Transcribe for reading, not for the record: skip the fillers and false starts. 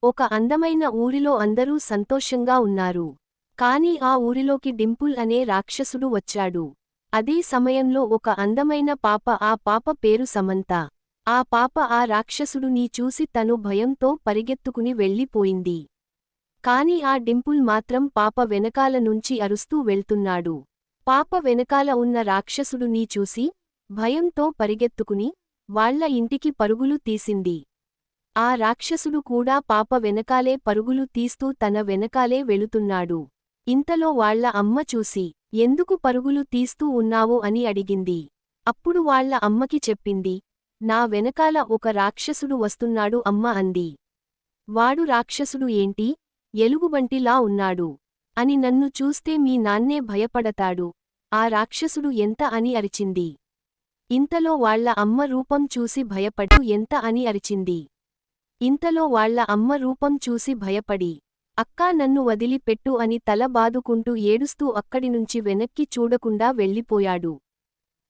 ఒక అందమైన ఊరిలో అందరూ సంతోషంగా ఉన్నారు. కాని ఆ ఊరిలోకి డింపుల్ అనే రాక్షసుడు వచ్చాడు. అదే సమయంలో ఒక అందమైన పాప, ఆ పాప పేరు సమంత. ఆ పాప ఆ రాక్షసుడుని చూసి తను భయంతో పరిగెత్తుకుని వెళ్ళిపోయింది. కాని ఆ డింపుల్ మాత్రం పాప వెనకాల నుంచి అరుస్తూ వెళ్తున్నాడు. పాప వెనకాల ఉన్న రాక్షసుడుని చూసి భయంతో పరిగెత్తుకుని వాళ్ళ ఇంటికి పరుగులు తీసింది. ఆ రాక్షసుడు కూడా పాప వెనకాలే పరుగులు తీస్తూ తన వెనకాలే వెళుతున్నాడు. ఇంతలో వాళ్ళ అమ్మ చూసి, ఎందుకు పరుగులు తీస్తూ ఉన్నావు అని అడిగింది. అప్పుడు వాళ్ళ అమ్మకి చెప్పింది, నా వెనకాల ఒక రాక్షసుడు వస్తున్నాడు అమ్మ అంది. వాడు రాక్షసుడు ఏంటి, ఎలుగుబంటిలా ఉన్నాడు అని నన్ను చూస్తే మీ నాన్నే భయపడతాడు. ఆ రాక్షసుడు ఎంత అని అరిచింది. ఇంతలో వాళ్ళ అమ్మ రూపం చూసి భయపడు ఎంత అని అరిచింది. ఇంతలో వాళ్ళ అమ్మ రూపం చూసి భయపడి, అక్కా నన్ను వదిలి పెట్టు అని తల బాదుకుంటూ ఏడుస్తూ అక్కడినుంచి వెనక్కి చూడకుండా వెళ్ళిపోయాడు.